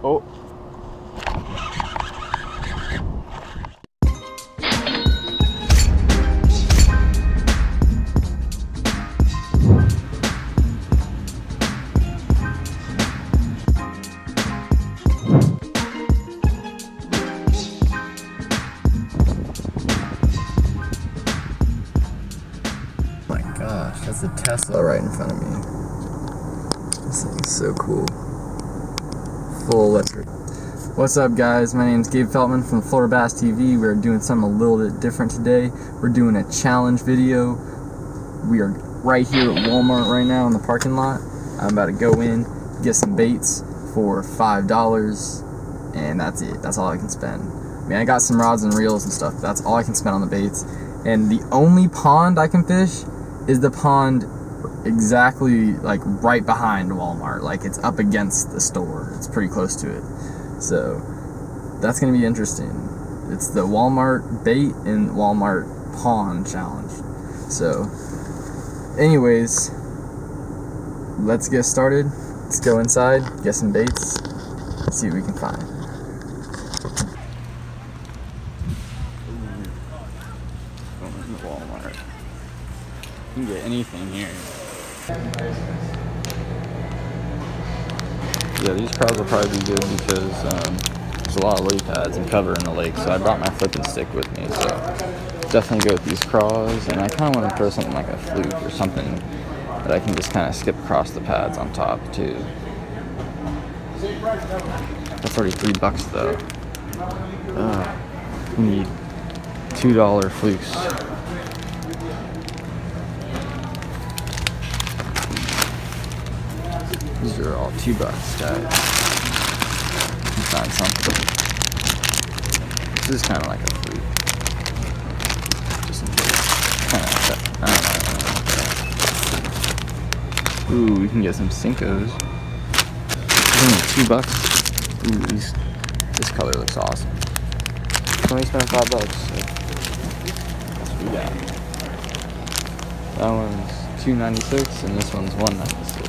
Oh. Gosh, that's a Tesla right in front of me. This thing is so cool. Full electric. What's up, guys? My name is Gabe Feltman from Florida Bass TV. We're doing something a little bit different today. We're doing a challenge video. We are right here at Walmart right now in the parking lot. I'm about to go in, get some baits for $5, and that's it. That's all I can spend. I mean, I got some rods and reels and stuff. But that's all I can spend on the baits. And the only pond I can fish is the pond exactly like right behind Walmart. Like it's up against the store. It's pretty close to it. So that's gonna be interesting. It's the Walmart bait and Walmart pond challenge. So anyways, let's get started. Let's go inside, get some baits, see what we can find. Walmart. You can get anything here. Yeah, these craws will probably be good because there's a lot of lily pads and cover in the lake, so I brought my flipping stick with me, so definitely go with these craws. And I kind of want to throw something like a fluke or something that I can just kind of skip across the pads on top too. That's already $3 though. We need $2 flukes. These are all $2, guys. You can find something. This is kind of like a fluke. Just in case. Kind of like that. Ooh, we can get some senkos. Only $2. Ooh, this color looks awesome. Only spent $5. So that's what we got. That one's $2.96 and this one's $1.96.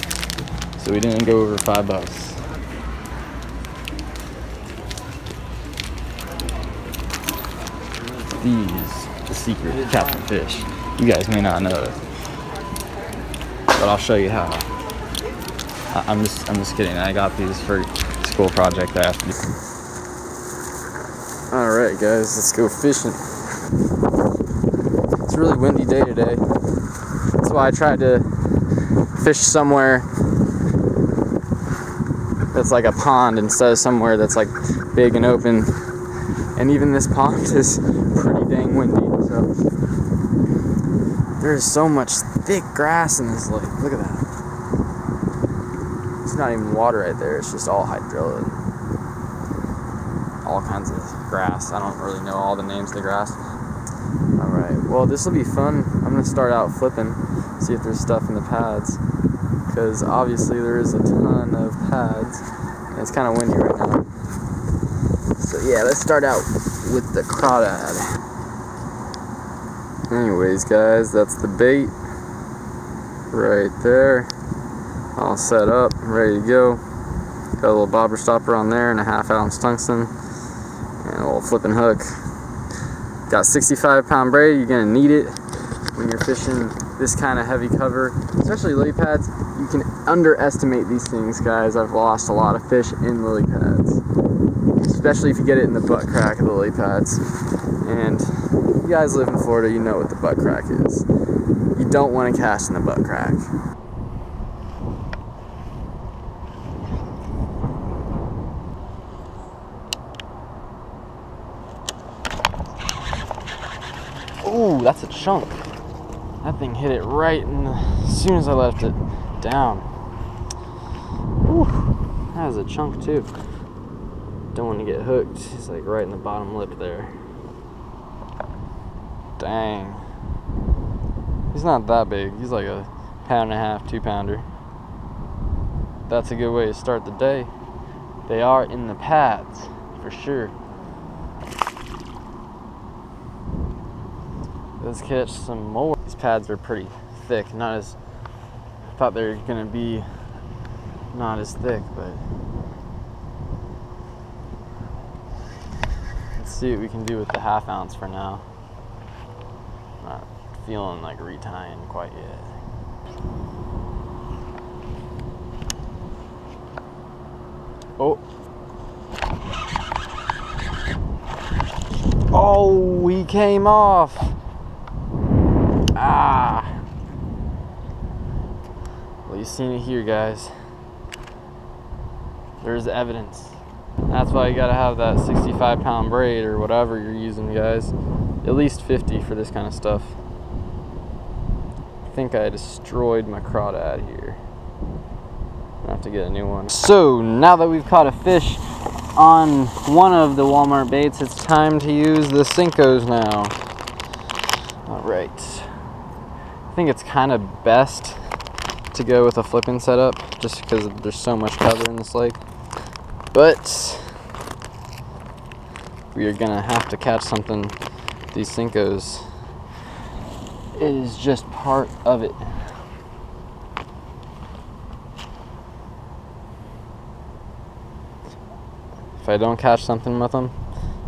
So we didn't go over $5. These, the secret Captain Fish. You guys may not know it, but I'll show you how. I'm just kidding. I got these for a school project I have to do. All right, guys, let's go fishing. It's a really windy day today. That's why I tried to fish somewhere that's like a pond instead of somewhere that's like big and open. And even this pond is pretty dang windy, so there's so much thick grass in this lake. Look at that. It's not even water right there, it's just all hydraulic. All kinds of grass. I don't really know all the names of the grass. Alright, well, this will be fun. I'm gonna start out flipping, see if there's stuff in the pads, because obviously there is a ton of pads and it's kind of windy right now. So yeah, let's start out with the crawdad. Anyways, guys, that's the bait right there, all set up, ready to go. Got a little bobber stopper on there and a 1/2 ounce tungsten and a little flipping hook. Got 65-pound braid. You're gonna need it when you're fishing this kind of heavy cover, especially lily pads. You can underestimate these things, guys. I've lost a lot of fish in lily pads, especially if you get it in the butt crack of the lily pads. And you guys live in Florida, you know what the butt crack is. You don't want to cast in the butt crack. Ooh, that's a chunk. That thing hit it right as soon as I left it down. Ooh, that was a chunk too. Don't want to get hooked. It's like right in the bottom lip there. Dang. He's not that big. He's like a 1.5 pound, 2 pounder. That's a good way to start the day. They are in the pads, for sure. Let's catch some more. These pads are pretty thick. Not as, I thought they were gonna be not as thick, but see what we can do with the 1/2 ounce for now. Not feeling like retying quite yet. Oh. Oh, he came off. Ah. Well, you've seen it here, guys. There's evidence. That's why you gotta have that 65-pound braid or whatever you're using, guys. At least 50 for this kind of stuff. I think I destroyed my crawdad here. I have to get a new one. So now that we've caught a fish on one of the Walmart baits, it's time to use the Senkos now. All right. I think it's kind of best to go with a flipping setup just because there's so much cover in this lake. But we are gonna have to catch something. These Senkos, it is just part of it. If I don't catch something with them,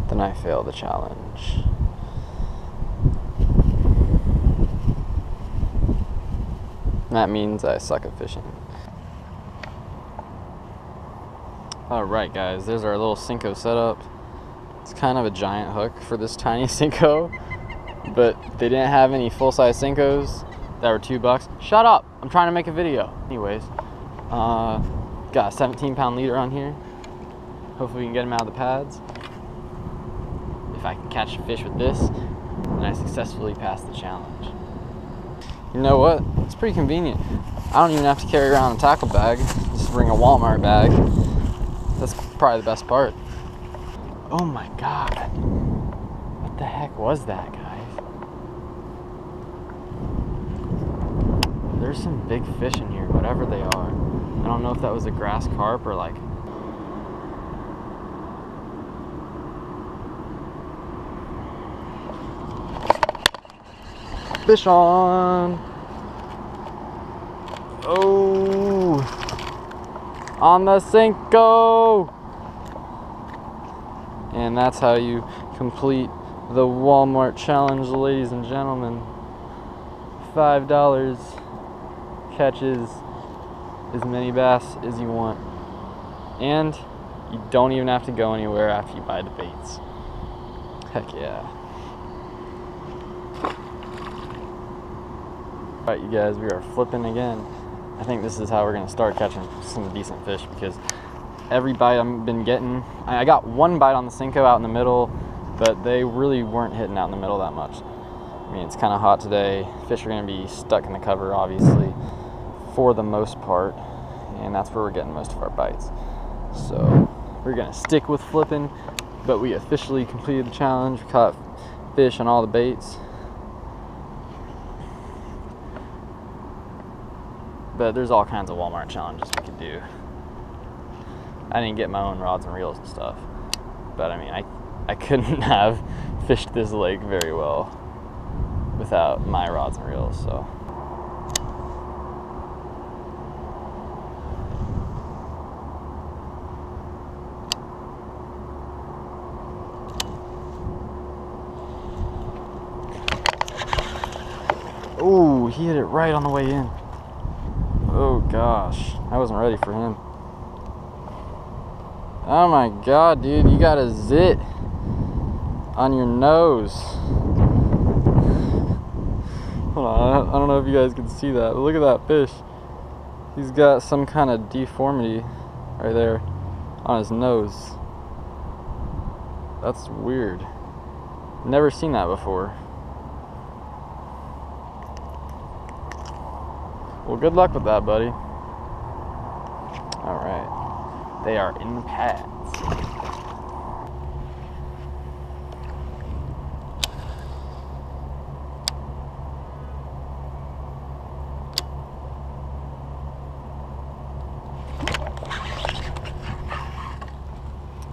then I fail the challenge. That means I suck at fishing. Alright guys, there's our little Senko setup. It's kind of a giant hook for this tiny Senko, but they didn't have any full-size Senkos that were $2. Shut up! I'm trying to make a video. Anyways, got a 17-pound leader on here. Hopefully we can get him out of the pads. If I can catch a fish with this, then I successfully passed the challenge. You know what? It's pretty convenient. I don't even have to carry around a tackle bag. Just bring a Walmart bag. That's probably the best part. Oh my God. What the heck was that, guys? There's some big fish in here, whatever they are. I don't know if that was a grass carp or like... Fish on! Oh! On the Senko! And that's how you complete the Walmart challenge, ladies and gentlemen. $5 catches as many bass as you want. And you don't even have to go anywhere after you buy the baits. Heck yeah. Alright you guys, we are flipping again. I think this is how we're going to start catching some decent fish, because every bite I've been getting, I got one bite on the Senko out in the middle, but they really weren't hitting out in the middle that much. I mean, it's kind of hot today. Fish are going to be stuck in the cover, obviously, for the most part, and that's where we're getting most of our bites. So we're going to stick with flipping, but we officially completed the challenge. We caught fish on all the baits. But there's all kinds of Walmart challenges we could do. I didn't get my own rods and reels and stuff, but I mean, I couldn't have fished this lake very well without my rods and reels, so. Ooh, he hit it right on the way in. Oh gosh, I wasn't ready for him. Oh my God, dude, you got a zit on your nose. Hold on, I don't know if you guys can see that, but look at that fish. He's got some kind of deformity right there on his nose. That's weird. Never seen that before. Well, good luck with that, buddy. All right, they are in the pads.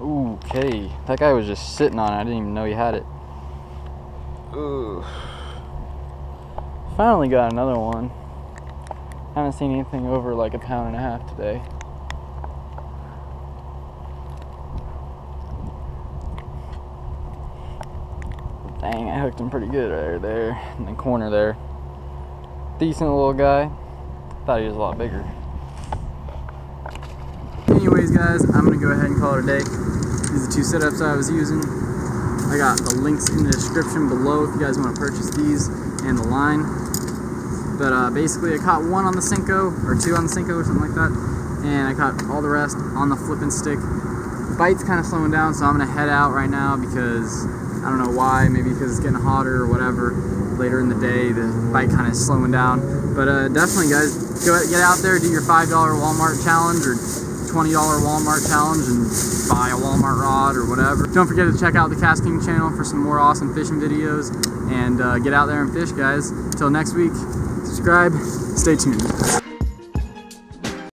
Okay, that guy was just sitting on it. I didn't even know he had it. Ooh. Finally got another one. Haven't seen anything over like 1.5 pounds today. Dang, I hooked him pretty good right there in the corner there. Decent little guy. Thought he was a lot bigger. Anyways guys, I'm gonna go ahead and call it a day. These are the two setups I was using. I got the links in the description below if you guys want to purchase these and the line. But basically I caught one on the senko, or two on the senko or something like that, and I caught all the rest on the flipping stick. The bite's kind of slowing down, so I'm gonna head out right now because I don't know why, maybe because it's getting hotter or whatever. Later in the day, the bite kind of slowing down. But definitely guys, get out there, do your $5 Walmart challenge or $20 Walmart challenge and buy a Walmart rod or whatever. Don't forget to check out the Cast King channel for some more awesome fishing videos, and get out there and fish guys. Until next week, subscribe, stay tuned.